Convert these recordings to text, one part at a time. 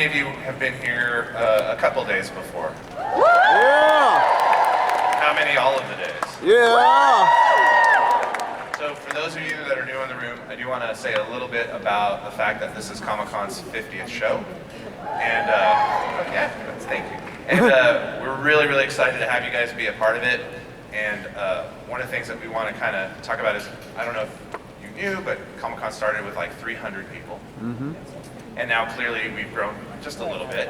many of you have been here a couple days before? Yeah! How many all of the days? Yeah! So for those of you that are new in the room, I do want to say a little bit about the fact that this is Comic-Con's 50th show. And yeah, thank you. And we're really, really excited to have you guys be a part of it. And one of the things that we want to kind of talk about is, I don't know if you knew, but Comic-Con started with like 300 people. Mm-hmm. And now clearly we've grown just a little bit.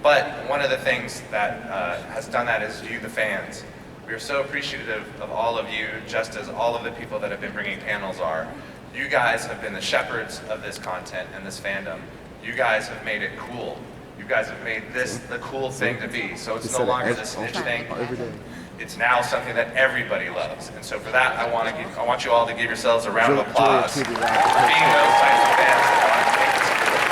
But one of the things that has done that is you, the fans. We are so appreciative of all of you, just as all of the people that have been bringing panels are. You guys have been the shepherds of this content and this fandom. You guys have made it cool. You guys have made this the cool thing to be. So it's no longer this niche thing. It's now something that everybody loves. And so for that, I want you all to give yourselves a round of applause for being those types of fans that want to make this cool.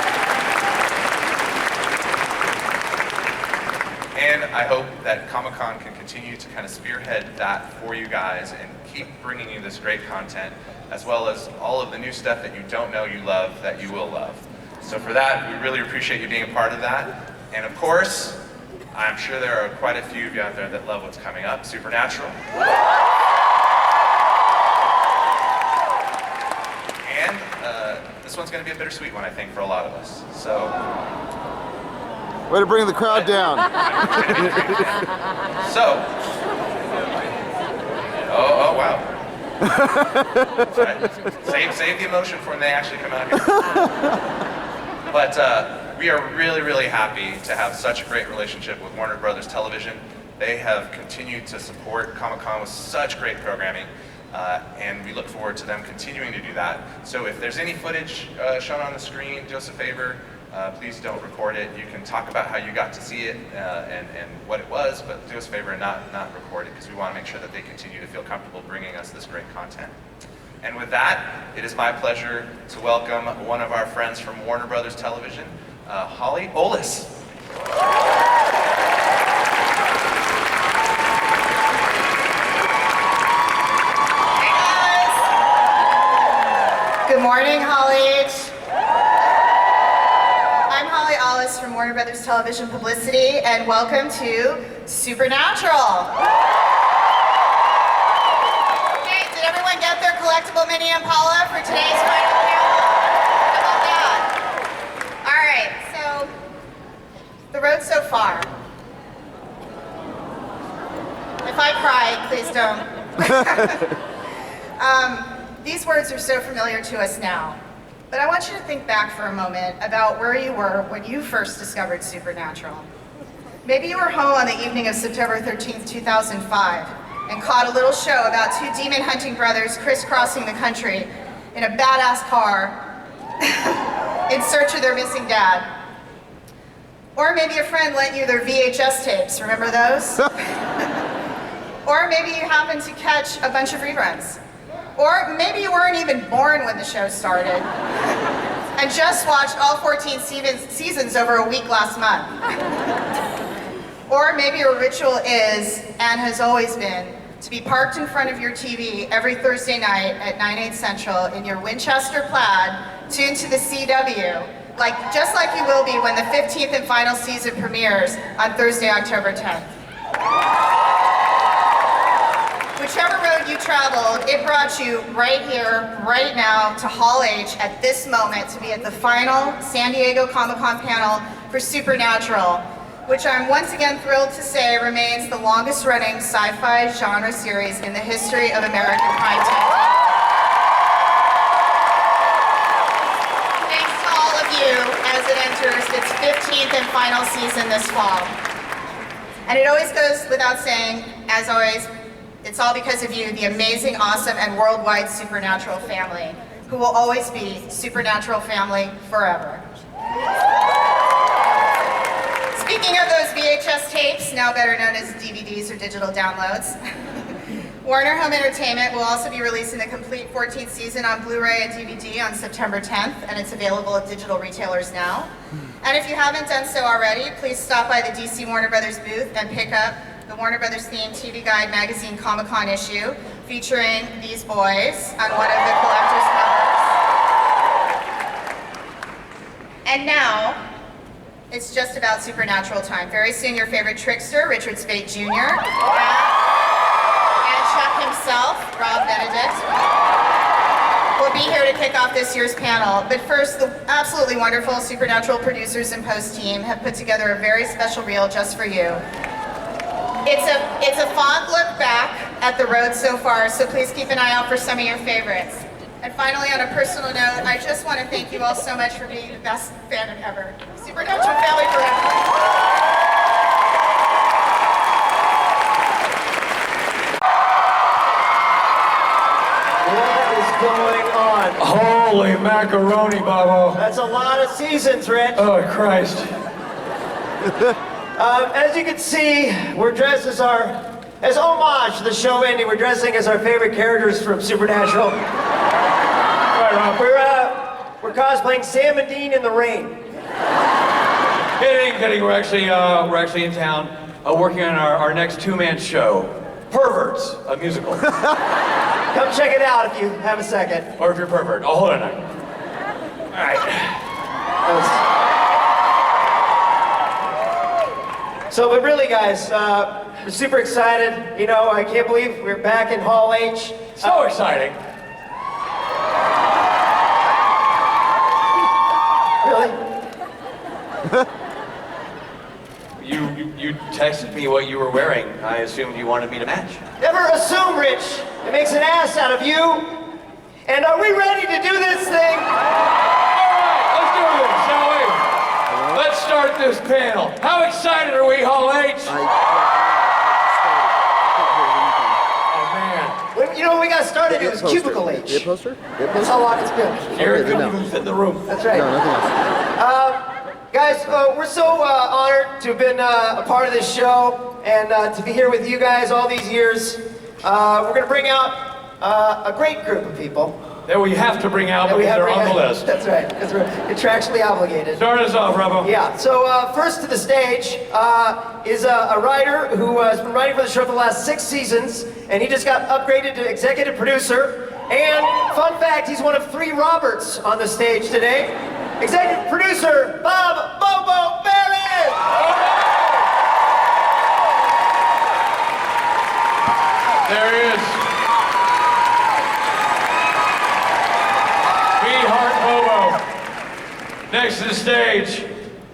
And I hope that Comic-Con can continue to kind of spearhead that for you guys and keep bringing you this great content, as well as all of the new stuff that you don't know you love that you will love. So for that, we really appreciate you being a part of that. And of course, I'm sure there are quite a few of you out there that love what's coming up, Supernatural. And this one's going to be a bittersweet one, I think, for a lot of us. So, way to bring the crowd down. So, oh wow. Save the emotion for when they actually come out here. But we are really, really happy to have such a great relationship with Warner Brothers Television. They have continued to support Comic-Con with such great programming, and we look forward to them continuing to do that. So if there's any footage shown on the screen, do us a favor, please don't record it. You can talk about how you got to see it and what it was, but do us a favor and not record it, because we want to make sure that they continue to feel comfortable bringing us this great content. And with that, it is my pleasure to welcome one of our friends from Warner Brothers Television, Holly Olis. Hey guys! Good morning, Holly. I'm Holly Olis from Warner Brothers Television Publicity, and welcome to Supernatural. Get their collectible mini Impala for today's final panel. How about that? All right, so the road so far. If I cry, please don't. These words are so familiar to us now, but I want you to think back for a moment about where you were when you first discovered Supernatural. Maybe you were home on the evening of September 13th, 2005. And caught a little show about two demon-hunting brothers crisscrossing the country in a badass car in search of their missing dad. Or maybe a friend lent you their VHS tapes, remember those? Or maybe you happened to catch a bunch of reruns. Or maybe you weren't even born when the show started and just watched all 14 seasons over a week last month. Or maybe your ritual is, and has always been, to be parked in front of your TV every Thursday night at 9/8 Central in your Winchester plaid, tuned to the CW, just like you will be when the 15th and final season premieres on Thursday, October 10th. Whichever road you traveled, it brought you right here, right now, to Hall H at this moment to be at the final San Diego Comic-Con panel for Supernatural, which I'm once again thrilled to say remains the longest running sci-fi genre series in the history of American primetime. Thanks to all of you as it enters its 15th and final season this fall. And it always goes without saying, as always, it's all because of you, the amazing, awesome, and worldwide Supernatural family, who will always be Supernatural family forever. Speaking of those VHS tapes, now better known as DVDs or digital downloads, Warner Home Entertainment will also be releasing the complete 14th season on Blu-ray and DVD on September 10th, and it's available at digital retailers now. And if you haven't done so already, please stop by the DC Warner Brothers booth and pick up the Warner Brothers themed TV Guide magazine Comic-Con issue featuring these boys on one of the collector's covers. And now, it's just about supernatural time. Very soon, your favorite trickster, Richard Speight Jr., and Chuck himself, Rob Benedict, will be here to kick off this year's panel. But first, the absolutely wonderful Supernatural producers and post team have put together a very special reel just for you. It's a fond look back at the road so far, so please keep an eye out for some of your favorites. And finally, on a personal note, I just want to thank you all so much for being the best fandom ever. Supernatural family forever. What is going on? Holy macaroni, Bobo. That's a lot of seasons, Rich. Oh, Christ. As you can see, we're dressed as homage to the show ending, we're dressing as our favorite characters from Supernatural. Right, Rob. We're cosplaying Sam and Dean in the rain. Kidding. We're actually in town working on our next two-man show, Perverts, a musical. Come check it out if you have a second. Or if you're a pervert. Oh, hold on a second. All right. But really, guys, we're super excited. You know, I can't believe we're back in Hall H. So exciting. Really? You texted me what you were wearing. I assumed you wanted me to match. Never assume, Rich. It makes an ass out of you. And are we ready to do this thing? Let's do this, shall we? Let's start this panel. How excited are we, Hall H? Oh, man. You know what we got started? It was Cubicle H. Get a poster? That's how long it's been. Eric, no. who's in the room? That's right. No, nothing else. Guys, we're so honored to have been a part of this show and to be here with you guys all these years. We're going to bring out a great group of people. That we have to bring out that because they're on the list. That's right, because we're contractually obligated. Start us off, Robo. Yeah, so first to the stage is a writer who has been writing for the show for the last 6 seasons, and he just got upgraded to executive producer. And fun fact, he's one of 3 Roberts on the stage today. Executive producer, Bob Bobo Berens! There he is. Sweetheart Bobo. Next to the stage,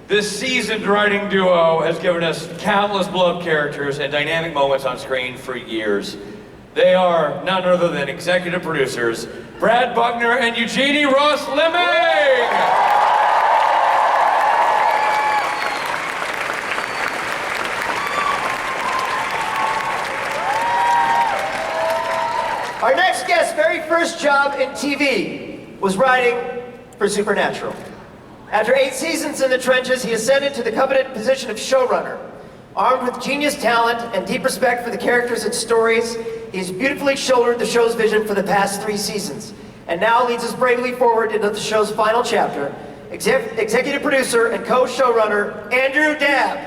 this seasoned writing duo has given us countless beloved characters and dynamic moments on screen for years. They are none other than executive producers, Brad Buckner and Eugenie Ross-Leming! Our next guest's very first job in TV was writing for Supernatural. After 8 seasons in the trenches, he ascended to the coveted position of showrunner. Armed with genius talent and deep respect for the characters and stories, he's beautifully shouldered the show's vision for the past 3 seasons, and now leads us bravely forward into the show's final chapter. Executive producer and co-showrunner, Andrew Dabb.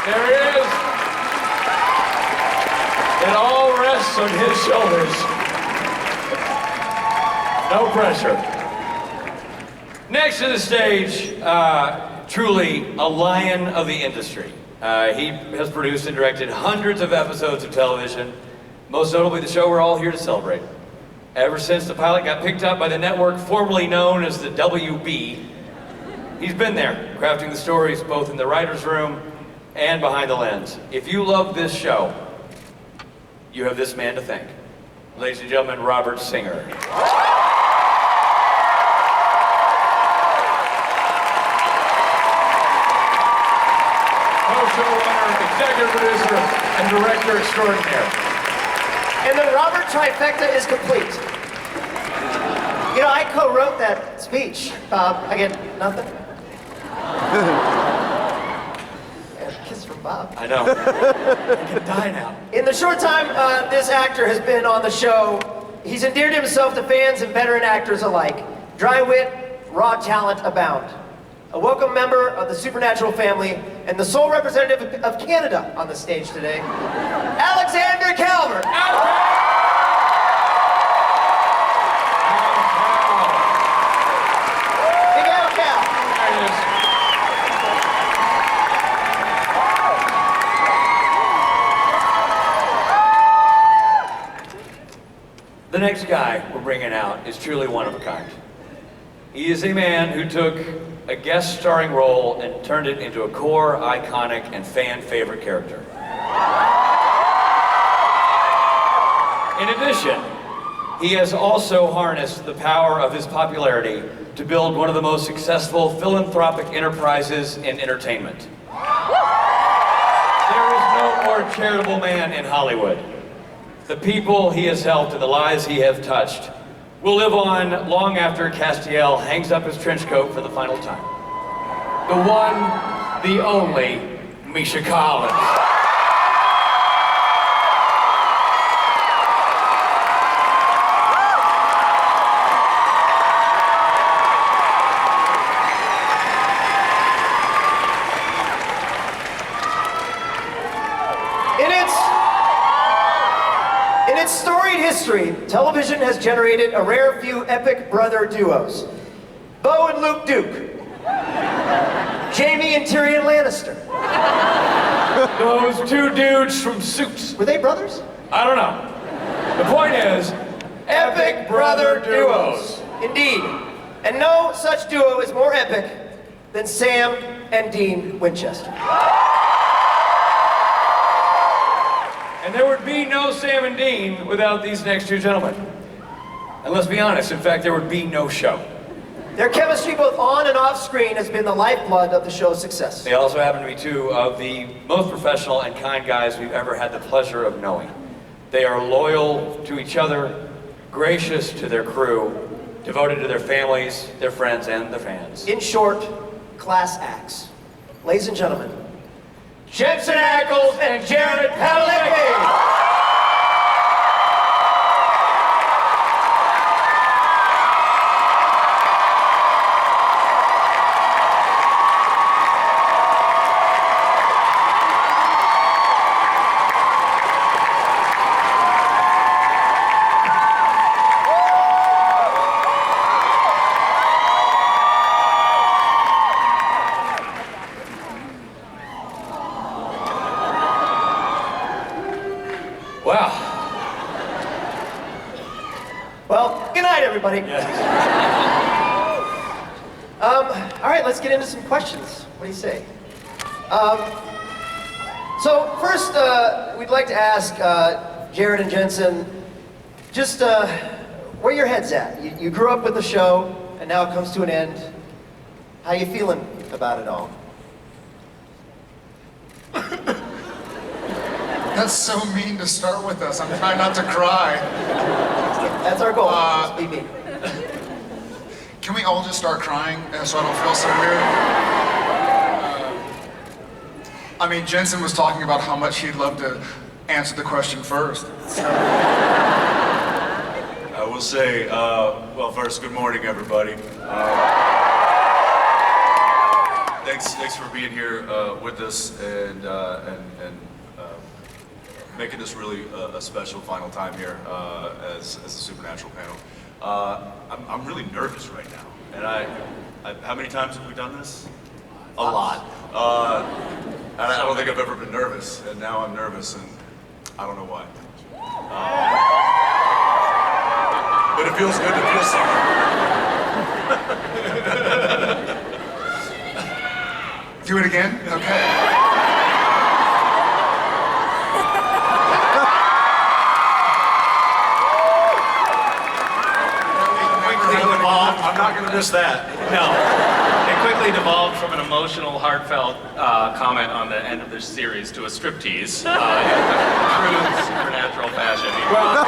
There he is. It all rests on his shoulders. No pressure. Next to the stage, truly a lion of the industry. He has produced and directed hundreds of episodes of television, most notably the show we're all here to celebrate. Ever since the pilot got picked up by the network formerly known as the WB, he's been there, crafting the stories both in the writer's room and behind the lens. If you love this show, you have this man to thank. Ladies and gentlemen, Robert Singer. Co-showrunner, executive producer, and director extraordinaire. And the Robert trifecta is complete. You know, I co-wrote that speech. Bob, I get nothing? Kiss from Bob. I know. I can die now. In the short time this actor has been on the show, he's endeared himself to fans and veteran actors alike. Dry wit, raw talent abound. A welcome member of the Supernatural family and the sole representative of Canada on the stage today, Alexander Calvert. The next guy we're bringing out is truly one of a kind. He is a man who took a guest starring role and turned it into a core, iconic, and fan favorite character. In addition, he has also harnessed the power of his popularity to build one of the most successful philanthropic enterprises in entertainment. There is no more charitable man in Hollywood. The people he has helped and the lives he has touched will live on long after Castiel hangs up his trench coat for the final time. The one, the only, Misha Collins. In its storied history, television has generated a rare few epic brother duos. Bo and Luke Duke. Jamie and Tyrion Lannister. Those two dudes from Suits. Were they brothers? I don't know. The point is, epic brother duos. Indeed. And no such duo is more epic than Sam and Dean Winchester. And there would be no Sam and Dean without these next two gentlemen. And let's be honest, in fact, there would be no show. Their chemistry both on and off screen has been the lifeblood of the show's success. They also happen to be two of the most professional and kind guys we've ever had the pleasure of knowing. They are loyal to each other, gracious to their crew, devoted to their families, their friends, and the fans. In short, class acts. Ladies and gentlemen, Jensen Ackles and Jared Padalecki. Wow. Well, good night, everybody. Yes. All right, let's get into some questions. What do you say? So first, we'd like to ask Jared and Jensen, just where your head's at. You grew up with the show, and now it comes to an end. How you feeling about it all? That's so mean to start with us. I'm trying not to cry. That's our goal. Just be mean. Can we all just start crying so I don't feel so weird? I mean, Jensen was talking about how much he'd love to answer the question first. I will say, well, first, good morning, everybody. Thanks for being here with us and making this really a special final time here as a Supernatural panel. I'm really nervous right now, and I how many times have we done this? A lot. And I don't think I've ever been nervous, and now I'm nervous, and I don't know why. But it feels good to feel something. Do it again? Okay. I'm not going to miss that. No. It quickly devolved from an emotional, heartfelt comment on the end of this series to a striptease in true Supernatural fashion. Well,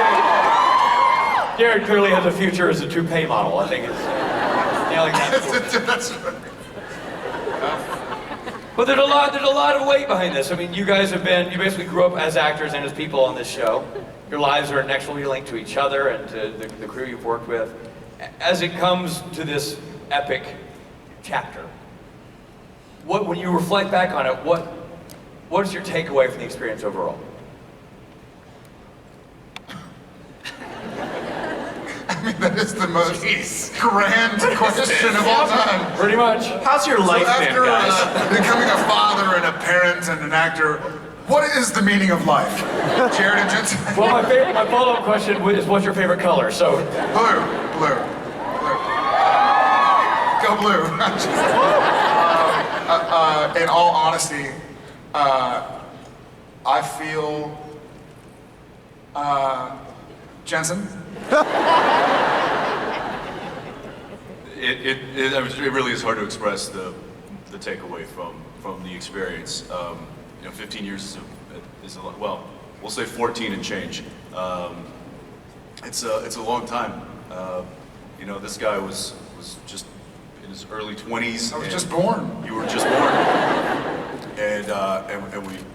Jared clearly has a future as a toupee model. I think it's nailing that. That's right. But there's a lot of weight behind this. I mean, you guys you basically grew up as actors and as people on this show. Your lives are inexorably linked to each other and to the crew you've worked with. As it comes to this epic chapter, when you reflect back on it, what is your takeaway from the experience overall? I mean, that is the most grand question of all time. Pretty much. How's your life been, After guys? becoming a father and a parent and an actor, What is the meaning of life? Jared and Jensen? Well, my follow-up question is, what's your favorite color? So, Blue. Go blue. In all honesty, I feel, Jensen? It really is hard to express the takeaway from the experience. 15 years is a lot. Well, we'll say 14 and change. It's a long time. This guy was just in his early 20s. I was just born. You were just born. And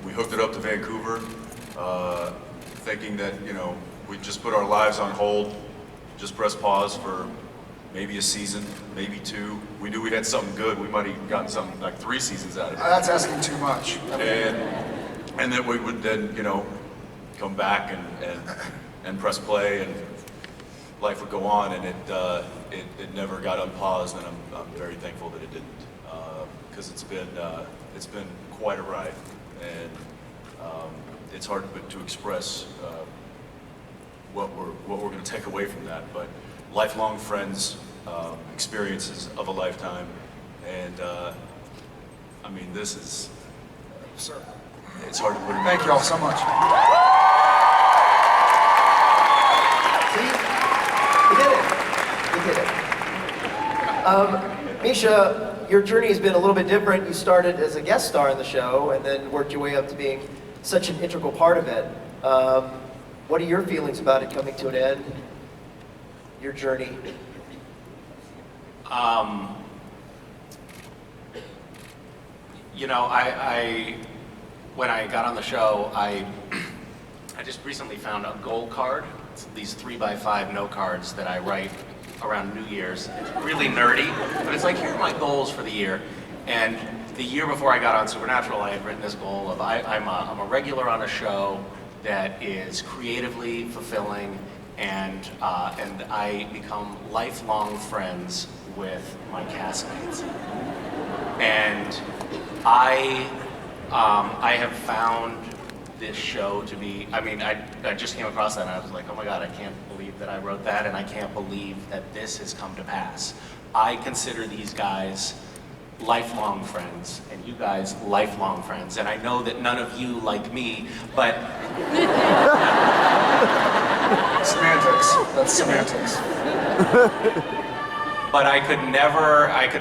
we hooked it up to Vancouver, thinking that we'd just put our lives on hold, just press pause for maybe a season, maybe 2. We knew we had something good. We might have gotten something like 3 seasons out of it. That's asking too much. And then we would then, come back and press play, and life would go on, and it never got unpaused, and I'm very thankful that it didn't, because it's been quite a ride, and it's hard to express what we're going to take away from that, but lifelong friends, experiences of a lifetime, and this is, Sir. it's hard to put it. Thank you all so much. See? We did it. Misha, your journey has been a little bit different. You started as a guest star in the show and then worked your way up to being such an integral part of it. What are your feelings about it coming to an end? Your journey? When I got on the show, I just recently found a goal card. It's these 3x5 note cards that I write around New Year's. It's really nerdy, but it's like, here are my goals for the year. And the year before I got on Supernatural, I had written this goal of I'm a regular on a show that is creatively fulfilling, and I become lifelong friends with my castmates. And I have found this show to be, I just came across that and I was like, oh my God, I can't believe that I wrote that, and I can't believe that this has come to pass. I consider these guys lifelong friends, and you guys lifelong friends, and I know that none of you like me, but... Semantics, that's semantics. But I could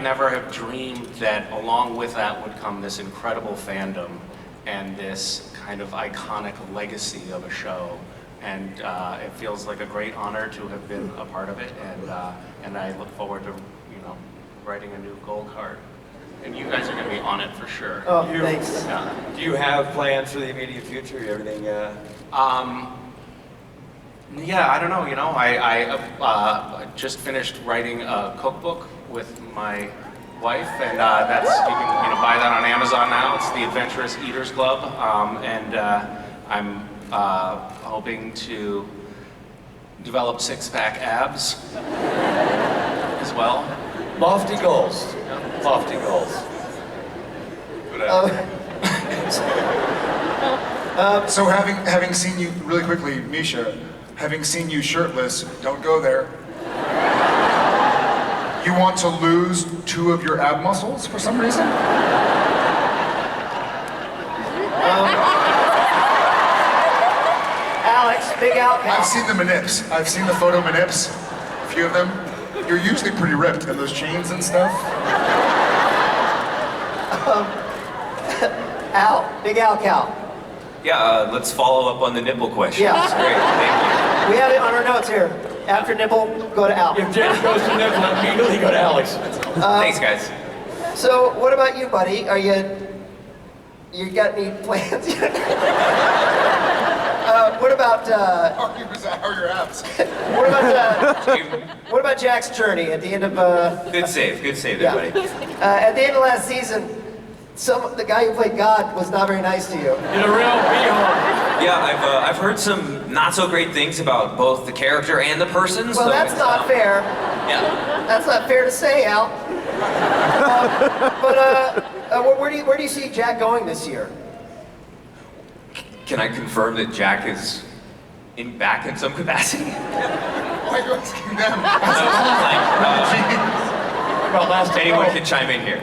never have dreamed that along with that would come this incredible fandom and this kind of iconic legacy of a show. And it feels like a great honor to have been a part of it, and I look forward to, writing a new goal card. And you guys are going to be on it for sure. Oh, thanks. Do you have plans for the immediate future? Everything? Yeah, I don't know. I just finished writing a cookbook with my wife, and that's, you can buy that on Amazon now. It's the Adventurous Eaters Club, and I'm hoping to develop six-pack abs as well. Lofty goals. Lofty goals. So having seen you, really quickly, Misha, having seen you shirtless, don't go there. You want to lose 2 of your ab muscles for some reason? Alex, big out. I've seen the manips. I've seen the photo manips, a few of them. You're usually pretty ripped, and those chains and stuff. Al, big Al Cal. Yeah, let's follow up on the nipple question. Yeah. That's great, thank We have it on our notes here. After nipple, go to Al. If James goes to nipple, immediately go to Alex. you. Thanks, guys. So, what about you, buddy? You got any plans? What about, How are your abs? what about Jack's journey at the end of, Good save yeah. there, buddy. At the end of last season, the guy who played God was not very nice to you. In a real beehole. Yeah, I've heard some not so great things about both the character and the person. Well, so that's it's, not fair. Yeah. That's not fair to say, Al. Where do you see Jack going this year? can I confirm that Jack is back in some capacity? Why are you asking them? Well, anyone can chime in here.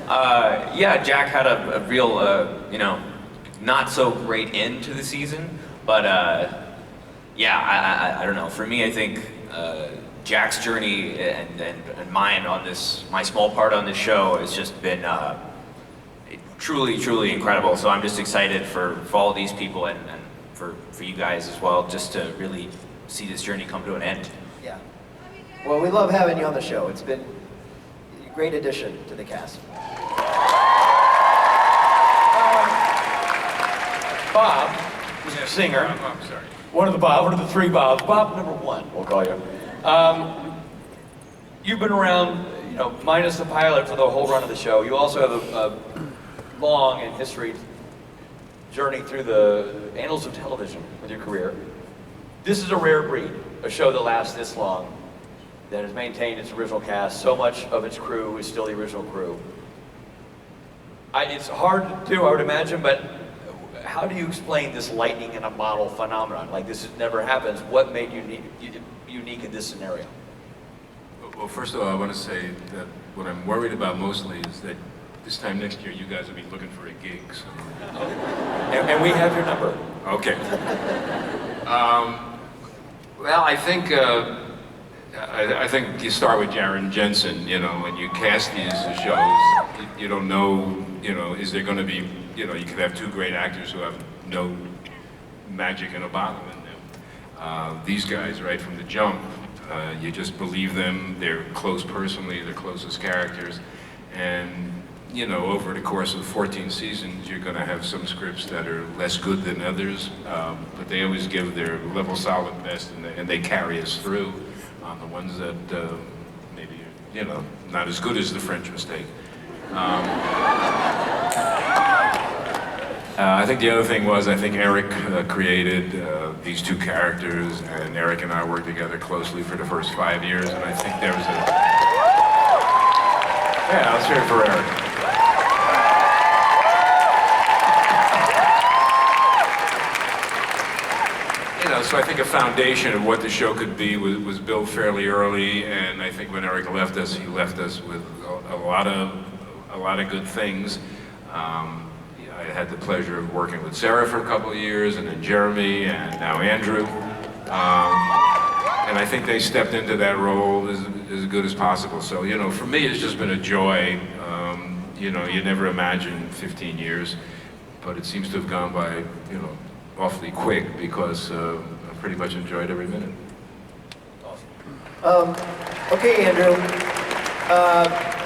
Yeah, Jack had a real, not so great end to the season, but yeah, I don't know. For me, I think Jack's journey and mine on this, my small part on this show has just been truly, truly incredible. So I'm just excited for all of these people and for you guys as well, just to really see this journey come to an end. Yeah. Well, we love having you on the show. It's been a great addition to the cast. Bob, who's a singer. I'm sorry. One of the three Bobs. Bob number one, we'll call you. You've been around, minus the pilot for the whole run of the show. You also have a long and history journey through the annals of television with your career. This is a rare breed, a show that lasts this long, that has maintained its original cast. So much of its crew is still the original crew. It's hard to do, I would imagine, but how do you explain this lightning in a bottle phenomenon? Like this never happens. What made you unique in this scenario? Well, first of all, I want to say that what I'm worried about mostly is that this time next year you guys will be looking for a gig. So. And we have your number. Okay. Well, I think you start with Jaron Jensen. When you cast these shows, you don't know. Is there going to be? You could have two great actors who have no magic in a bottle in them. These guys, right from the jump, you just believe them. They're close personally. They're closest characters, and over the course of 14 seasons, you're going to have some scripts that are less good than others, but they always give their level solid best, and they carry us through on the ones that maybe not as good as The French Mistake. I think the other thing was, I think Eric created these two characters, and Eric and I worked together closely for the first 5 years, and I think there was yeah, let's hear it for Eric. So I think a foundation of what the show could be was built fairly early, and I think when Eric left us, he left us with a lot of good things. I had the pleasure of working with Sarah for a couple of years, and then Jeremy, and now Andrew. And I think they stepped into that role as good as possible. So, for me, it's just been a joy. You never imagine 15 years, but it seems to have gone by, awfully quick because I pretty much enjoyed every minute. Okay, Andrew.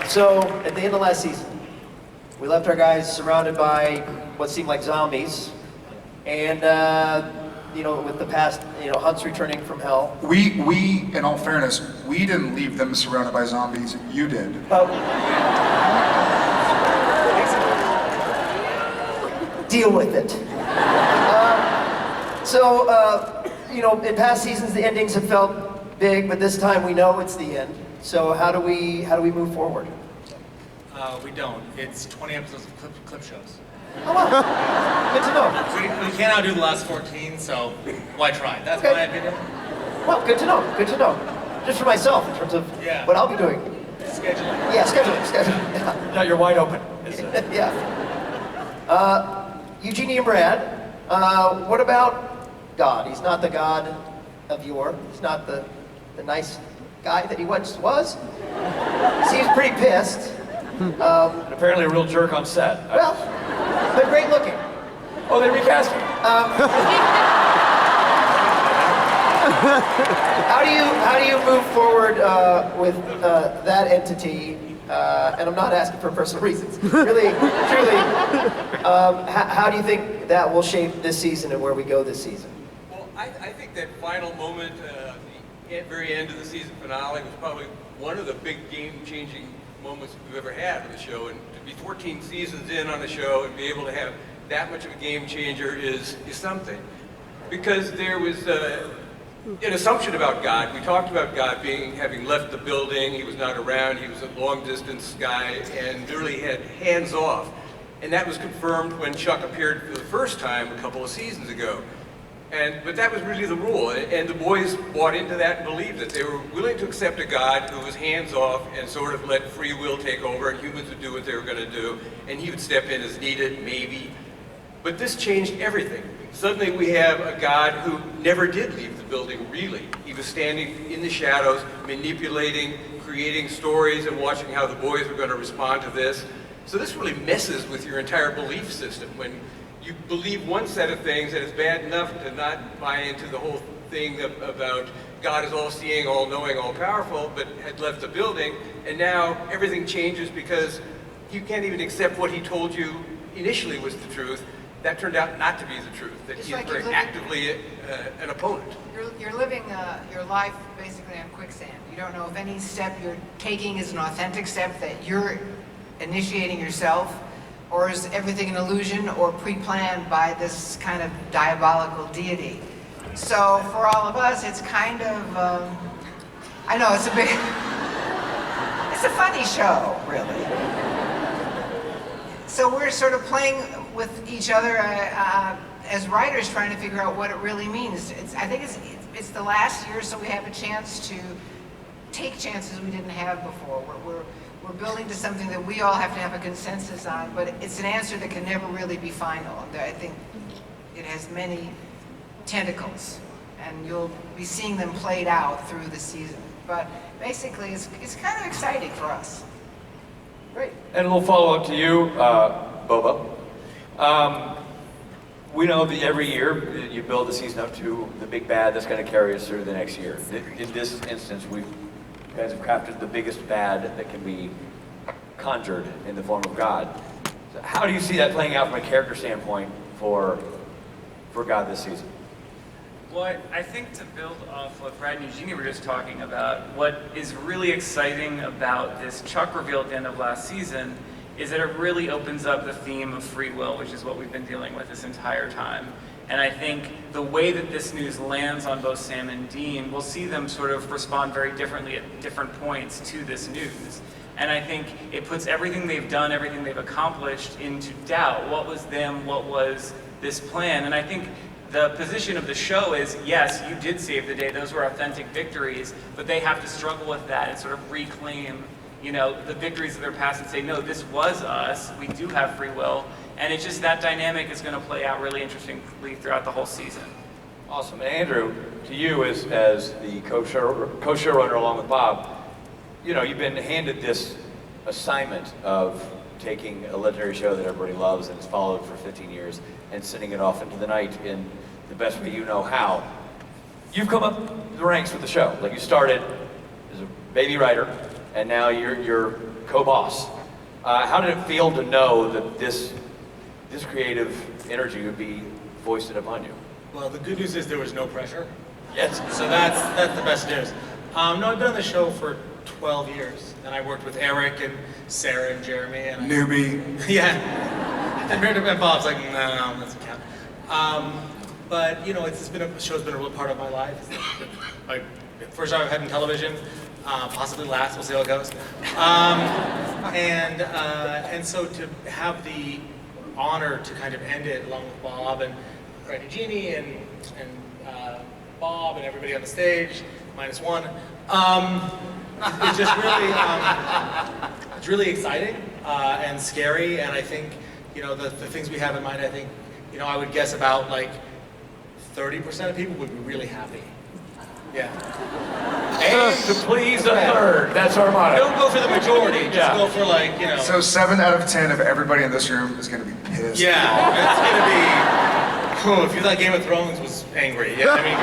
So at the end of last season, we left our guys surrounded by what seemed like zombies, and with the past, Hunt's returning from hell. We, in all fairness, we didn't leave them surrounded by zombies. You did. Deal with it. In past seasons, the endings have felt big, but this time we know it's the end. So how do we move forward? We don't. It's 20 episodes of clip shows. Oh, well. Good to know. We can't outdo the last 14, so why try? That's my opinion. Well, good to know. Good to know. Just for myself, in terms of what I'll be doing. Scheduling. Yeah, scheduling. Yeah. Now you're wide open. Yeah. Eugenie and Brad, what about God? He's not the God of yore. He's not the nice guy that he once was. Seems pretty pissed. And apparently a real jerk on set. Well, but great looking. Oh, they recast him. How do you move forward with that entity? And I'm not asking for personal reasons. Really, truly, how do you think that will shape this season and where we go this season? Well, I think that final moment, the very end of the season finale, was probably one of the big game-changing moments we've ever had on the show. And to be 14 seasons in on the show and be able to have that much of a game changer is something. Because there was an assumption about God. We talked about God having left the building, he was not around, he was a long distance guy and literally had hands off. And that was confirmed when Chuck appeared for the first time a couple of seasons ago. But that was really the rule, and the boys bought into that and believed it. They were willing to accept a God who was hands-off and sort of let free will take over, and humans would do what they were going to do, and he would step in as needed, maybe. But this changed everything. Suddenly we have a God who never did leave the building, really. He was standing in the shadows, manipulating, creating stories, and watching how the boys were going to respond to this. So this really messes with your entire belief system. When you believe one set of things and it's bad enough to not buy into the whole thing about God is all-seeing, all-knowing, all-powerful, but had left the building, and now everything changes because you can't even accept what he told you initially was the truth. That turned out not to be the truth, that he's very actively an opponent. You're living your life basically on quicksand. You don't know if any step you're taking is an authentic step that you're initiating yourself, or is everything an illusion or pre-planned by this kind of diabolical deity? So for all of us, it's kind of, I know it's it's a funny show, really. So we're sort of playing with each other as writers, trying to figure out what it really means. I think it's the last year, so we have a chance to take chances we didn't have before. We're building to something that we all have to have a consensus on, but it's an answer that can never really be final. I think it has many tentacles, and you'll be seeing them played out through the season. But basically, it's kind of exciting for us. Great. And a little follow-up to you, Boba. We know that every year you build the season up to the big bad that's going to carry us through the next year. In this instance, you guys have crafted the biggest bad that can be conjured in the form of God. So how do you see that playing out from a character standpoint for God this season? Well, I think to build off what Brad and Eugenie were just talking about, what is really exciting about this Chuck reveal at the end of last season is that it really opens up the theme of free will, which is what we've been dealing with this entire time. And I think the way that this news lands on both Sam and Dean, we'll see them sort of respond very differently at different points to this news. And I think it puts everything they've done, everything they've accomplished into doubt. What was them? What was this plan? And I think the position of the show is, yes, you did save the day. Those were authentic victories, but they have to struggle with that and sort of reclaim, the victories of their past and say, no, this was us. We do have free will. And it's just that dynamic is going to play out really interestingly throughout the whole season. Awesome. And Andrew, to you as the co-showrunner along with Bob, you've been handed this assignment of taking a legendary show that everybody loves and has followed for 15 years and sending it off into the night in the best way you know how. You've come up the ranks with the show. Like, you started as a baby writer, and now you're co-boss. How did it feel to know that this creative energy would be foisted upon you? Well, the good news is there was no pressure. Yes. So that's the best news. No, I've been on the show for 12 years, and I worked with Eric and Sarah and Jeremy. And Newbie. Yeah. And Bob's like, no, that doesn't count. But the show's been a real part of my life. It's my first job I've had in television, possibly last. We'll see how it goes. And so to have the honor to kind of end it along with Bob and Brad and Eugenie and Bob and everybody on the stage, minus one. It's just really, it's really exciting and scary, and I think, the things we have in mind, I think, I would guess about like 30% of people would be really happy. Yeah. And to please a third, that's our motto. Don't go for the majority, just go for So 7 out of 10 of everybody in this room is going to be pissed. Yeah, it's going to be, cool. If you thought Game of Thrones was angry, yeah, I mean,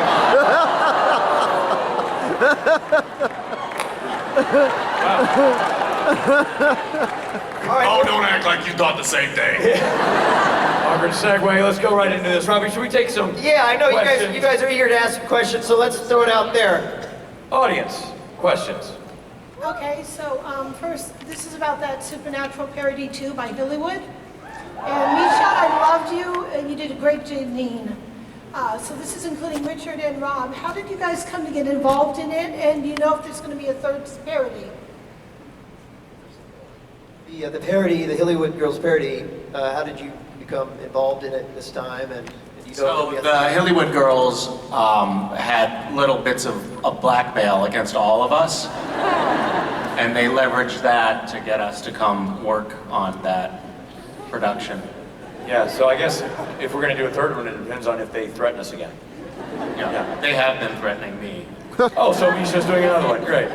Oh, don't act like you thought the same thing. Awkward segue. Let's go right into this. Robbie, should we take some Yeah, I know questions? you guys are eager to ask questions, so let's throw it out there. Audience, questions. Okay, so first, this is about that Supernatural parody 2 by Hollywood. And Misha, I loved you, and you did a great Janine. So this is including Richard and Rob. How did you guys come to get involved in it? And do you know if there's going to be a third parody? The parody, the Hillywood Girls parody, how did you become involved in it this time? And you So the Hillywood Girls had little bits of blackmail against all of us, and they leveraged that to get us to come work on that production. Yeah, so I guess if we're going to do a third one, it depends on if they threaten us again. Yeah, they have been threatening me. Oh, so Misha's doing another one. Great.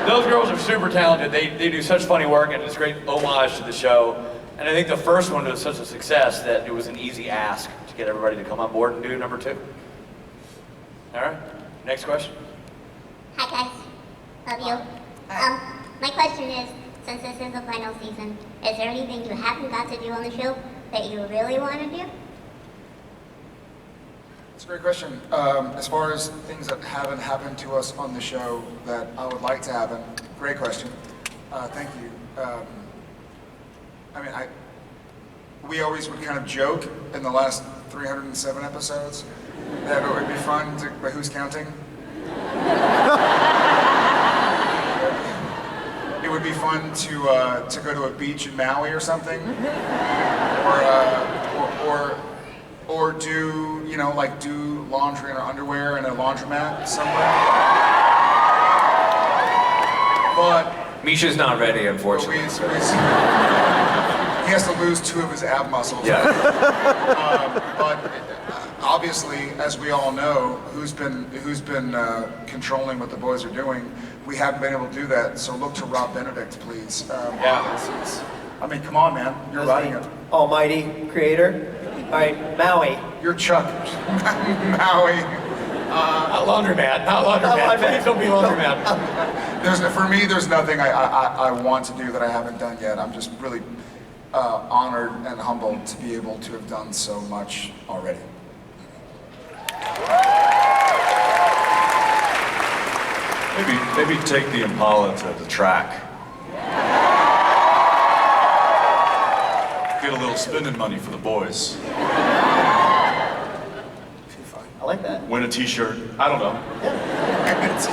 Those girls are super talented. They do such funny work, and it's a great homage to the show. And I think the first one was such a success that it was an easy ask to get everybody to come on board and do number 2. All right, next question. Hi guys, love you. My question is, since this is the final season, is there anything you haven't got to do on the show that you really want to do? It's a great question. As far as things that haven't happened to us on the show that I would like to happen, great question. Thank you. I mean, we always would kind of joke in the last 307 episodes that it would be fun to, but who's counting? It would be fun to go to a beach in Maui or something, or do, you know, like do laundry in our underwear in a laundromat somewhere. But Misha's not ready, unfortunately. He has to lose 2 of his ab muscles. Yeah. But obviously, as we all know, who's been controlling what the boys are doing, we haven't been able to do that. So look to Rob Benedict, please. I mean, come on, man. You're writing it. Almighty creator. All right, Maui. You're Chuck. Maui. Not laundromat. Not laundromat. Please don't be laundromat. For me, there's nothing I want to do that I haven't done yet. I'm just really honored and humbled to be able to have done so much already. Maybe take the Impala to the track. Get a little spending money for the boys. I like that. Win a t-shirt. I don't know.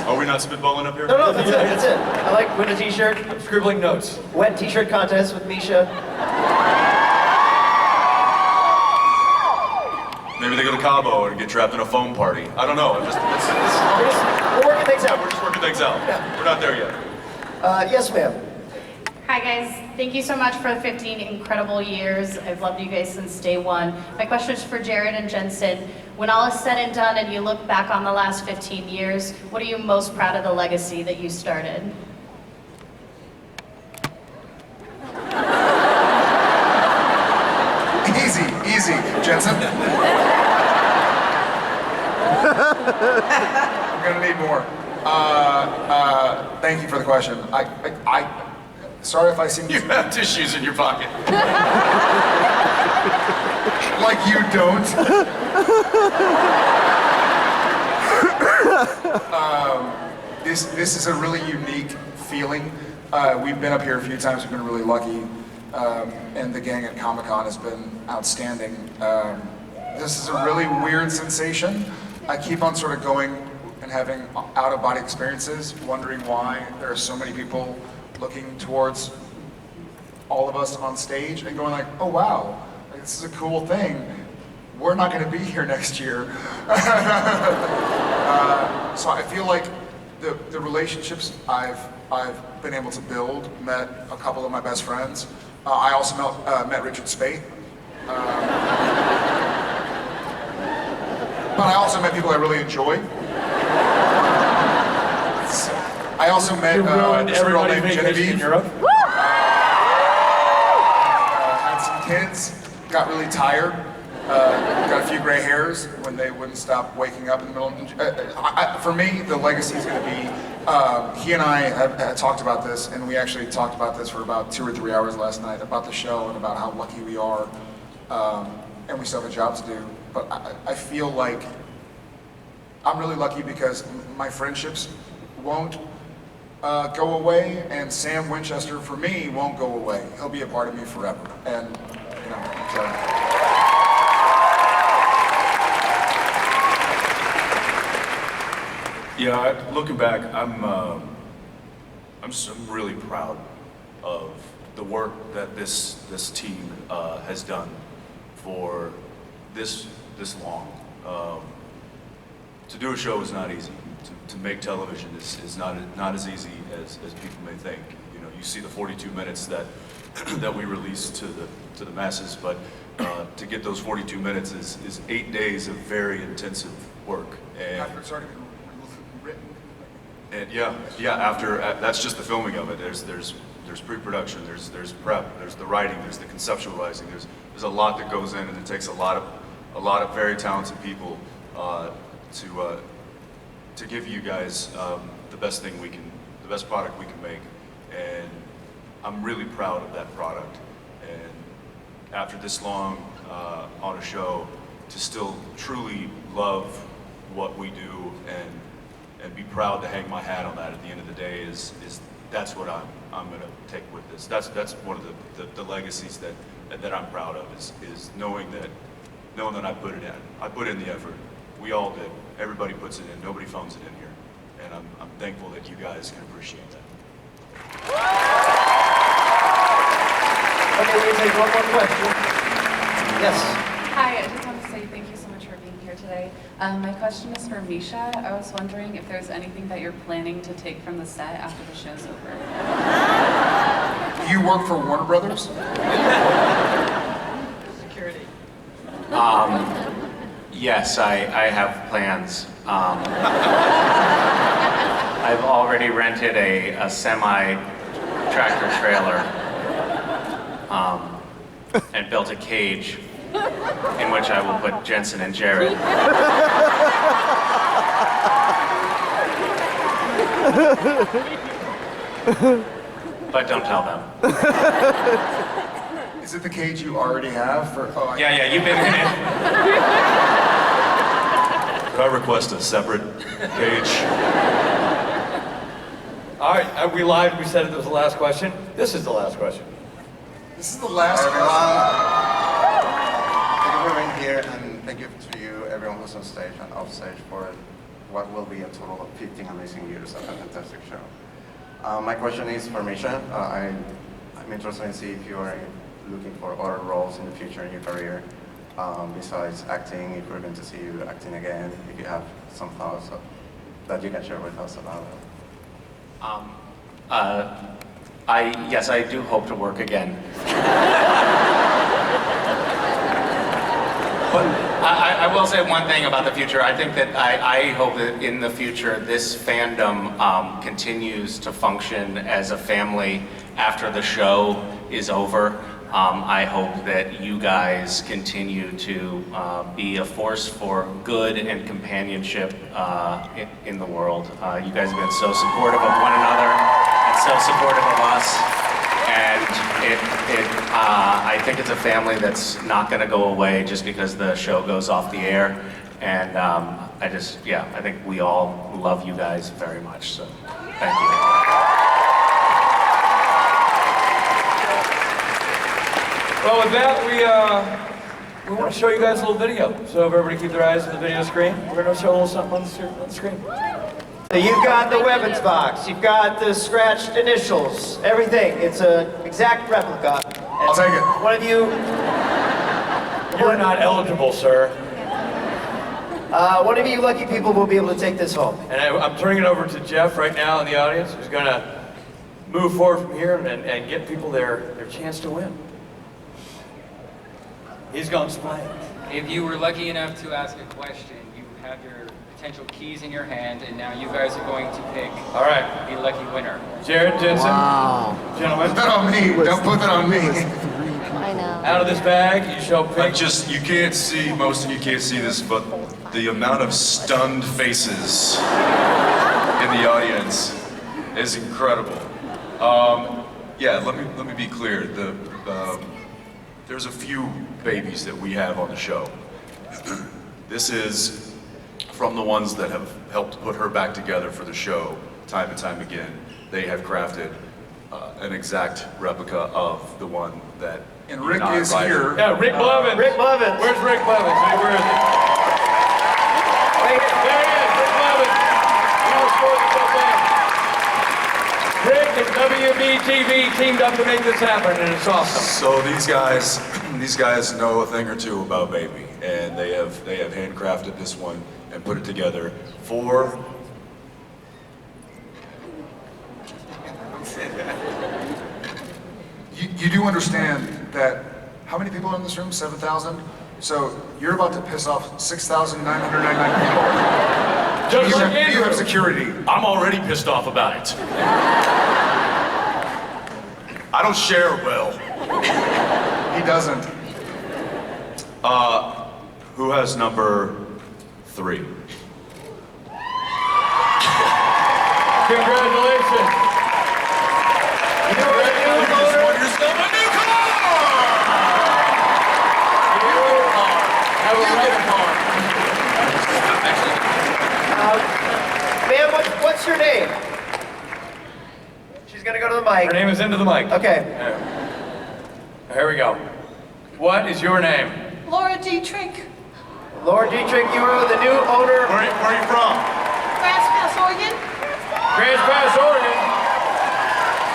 Are we not spitballing up here? No, that's it. That's it. I like win a t-shirt. I'm scribbling notes. Wet t-shirt contest with Misha. Maybe they go to Cabo and get trapped in a foam party. I don't know. We're working things out. We're just working things out. Yeah. We're not there yet. Yes, ma'am. Hi guys, thank you so much for the 15 incredible years. I've loved you guys since day one. My question is for Jared and Jensen. When all is said and done and you look back on the last 15 years, what are you most proud of the legacy that you started? Easy, Jensen. I'm gonna need more. Thank you for the question. Sorry if I seem. You have tissues in your pocket. Like you don't. This is a really unique feeling. We've been up here a few times. We've been really lucky, and the gang at Comic-Con has been outstanding. This is a really weird sensation. I keep on sort of going and having out-of-body experiences, wondering why there are so many people looking towards all of us on stage and going like, oh wow, this is a cool thing. We're not going to be here next year. So I feel like the relationships I've been able to build, met a couple of my best friends. I also met Richard Speight. But I also met people I really enjoy. I also met this girl named Genevieve. Had some kids, got really tired, got a few gray hairs when they wouldn't stop waking up in the middle of for me, the legacy is going to be, he and I have talked about this, and we actually talked about this for about 2 or 3 hours last night, about the show and about how lucky we are, and we still have a job to do. But I feel like I'm really lucky because my friendships won't go away, and Sam Winchester, for me, won't go away. He'll be a part of me forever. And, you know, so. Yeah, looking back, I'm really proud of the work that this team has done for this long. To do a show is not easy. To make television is not as easy as people may think. You know, you see the 42 minutes that we release to the masses, but to get those 42 minutes is 8 days of very intensive work. And After it's already been written. And after that's just the filming of it. There's pre-production, there's prep, there's the writing, there's the conceptualizing. There's a lot that goes in, and it takes a lot of very talented people to give you guys the best product we can make. And I'm really proud of that product. And after this long on a show, to still truly love what we do and be proud to hang my hat on that at the end of the day is that's what I'm gonna take with this. That's one of the legacies that I'm proud of is knowing that I put it in. I put in the effort. We all did. Everybody puts it in. Nobody phones it in here. And I'm thankful that you guys can appreciate that. Okay, we'll take one more question. Yes. Hi, I just want to say thank you so much for being here today. My question is for Misha. I was wondering if there's anything that you're planning to take from the set after the show's over. You work for Warner Brothers? Security. Yes, I have plans. I've already rented a semi-tractor trailer and built a cage in which I will put Jensen and Jared. But don't tell them. Is it the cage you already have for? Oh, Yeah, you've been in it. Could I request a separate cage? All right, we lied. We said it was the last question. This is the last question. This is the last Thank you for being here, and thank you to you, everyone who's on stage and off stage, for what will be a total of 15 amazing years of a fantastic show. My question is for Misha. I'm interested in see if you are looking for other roles in the future in your career, besides acting, if we're going to see you acting again, if you have some thoughts that you can share with us about it. Yes, I do hope to work again. But I will say one thing about the future. I think that I hope that in the future this fandom continues to function as a family after the show is over. I hope that you guys continue to be a force for good and companionship in the world. You guys have been so supportive of one another and so supportive of us. And I think it's a family that's not going to go away just because the show goes off the air. And I think we all love you guys very much. So thank you. Well, with that, we want to show you guys a little video. So if everybody keep their eyes on the video screen, we're going to show a little something on the screen. So you've got the weapons box, you've got the scratched initials, everything. It's an exact replica. I'll take it. One of you... You're not eligible, sir. One of you lucky people will be able to take this home. And I'm turning it over to Jeff right now in the audience, who's going to move forward from here and get people their chance to win. He's going to explain. If you were lucky enough to ask a question, you have your potential keys in your hand, and now you guys are going to pick a lucky winner. Jared, Jensen, gentlemen. Put that on me. Don't put that on me. I know. Out of this bag, you shall pick. You can't see, most of you can't see this, but the amount of stunned faces in the audience is incredible. Let me be clear. There's a few babies that we have on the show. This is from the ones that have helped put her back together for the show time and time again. They have crafted an exact replica of the one that And Rick is here. Yeah, Rick Blevins. Rick Blevins. Where's Rick Blevins? Hey, where is he? There he is, Rick Blevins. Rick and WBTV teamed up to make this happen, and it's awesome. So these guys know a thing or two about Baby, and they have handcrafted this one and put it together for. You do understand that how many people are in this room? 7,000? So you're about to piss off 6,999 people. Just like Andrew. You have security. I'm already pissed off about it. I don't share well. He doesn't. Who has number 3? Congratulations. You know what you just won yourself a new car! Have a red car. Ma'am, what's your name? She's gonna go to the mic. Her name is into the mic. Okay. Here we go. What is your name? Laura Dietrich, Laura Dietrich, you are the new owner. Where are you from? Grass Pass, Oregon. Grants Pass, Oregon.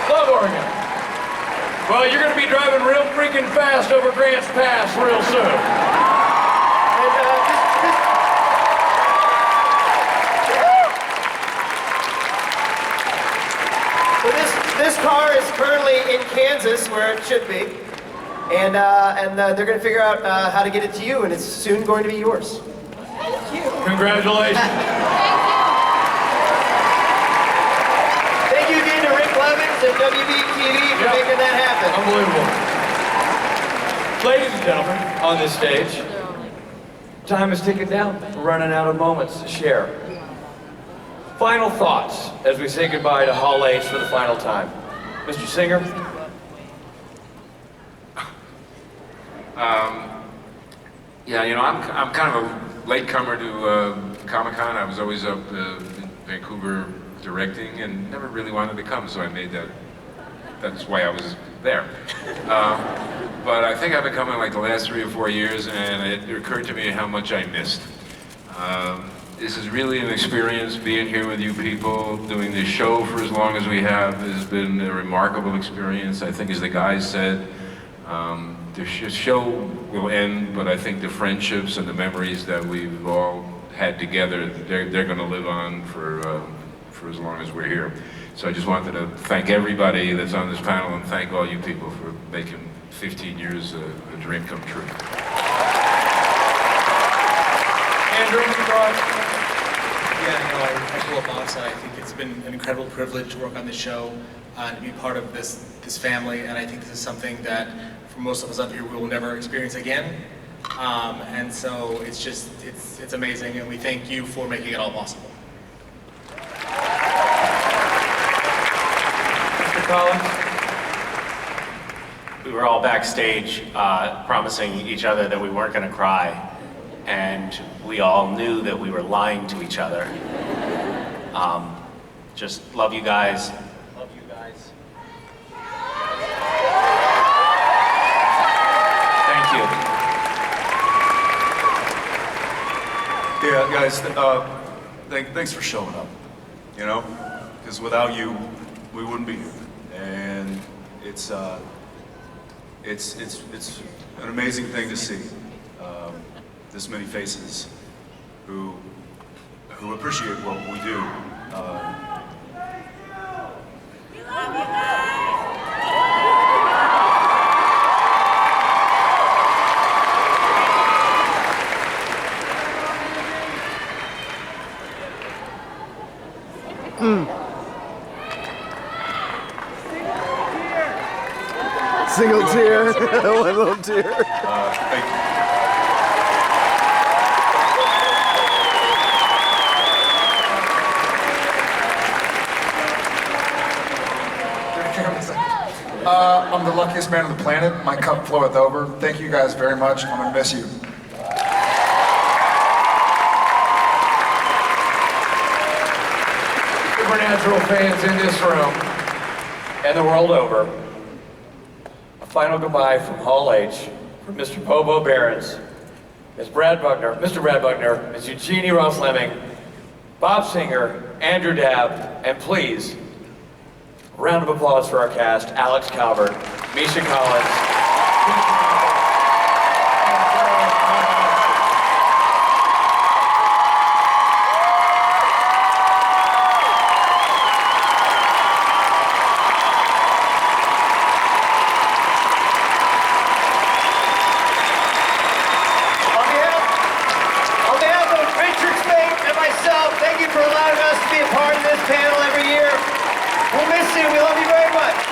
Love Oregon. Well, you're going to be driving real freaking fast over Grants Pass real soon. So this car is currently in Kansas, where it should be, and they're going to figure out how to get it to you, and it's soon going to be yours. Thank you. Congratulations. Thank you again to Rick Levins and WBTV for making that happen. Unbelievable. Ladies and gentlemen, on this stage, time is ticking down. We're running out of moments to share. Final thoughts as we say goodbye to Hall H for the final time. Mr. Singer? Yeah, you know, I'm kind of a latecomer to Comic-Con. I was always up in Vancouver directing and never really wanted to come, so I made that's why I was there. But I think I've been coming like the last 3 or 4 years, and it occurred to me how much I missed. This is really an experience, being here with you people, doing this show for as long as we have has been a remarkable experience. I think as the guys said, the show will end, but I think the friendships and the memories that we've all had together, they're going to live on for as long as we're here. So I just wanted to thank everybody that's on this panel and thank all you people for making 15 years a dream come true. Andrew, Yeah, no, I echo what Bob said. I think it's been an incredible privilege to work on this show and to be part of this family. And I think this is something that, for most of us up here, we will never experience again. And so it's amazing. And we thank you for making it all possible. Mr. Collins? We were all backstage promising each other that we weren't going to cry. And we all knew that we were lying to each other. Just love you guys. Love you guys. Thank you. Yeah, guys, thanks for showing up, you know? Because without you, we wouldn't be here. And it's an amazing thing to see. This many faces who appreciate what we do. We love you guys! Single tear. One little tear. Thank you. I'm the luckiest man on the planet. My cup floweth over. Thank you guys very much. I'm gonna miss you. Supernatural fans in this room and the world over, a final goodbye from Hall H, from Mr. Bobo Berens, Ms. Brad Buckner, Mr. Brad Buckner, Ms. Eugenie Ross-Leming, Bob Singer, Andrew Dabb, and please, Round of applause for our cast, Alex Calvert, Misha Collins. Thank you for allowing us to be a part of this panel every year. We'll miss you. We love you very much.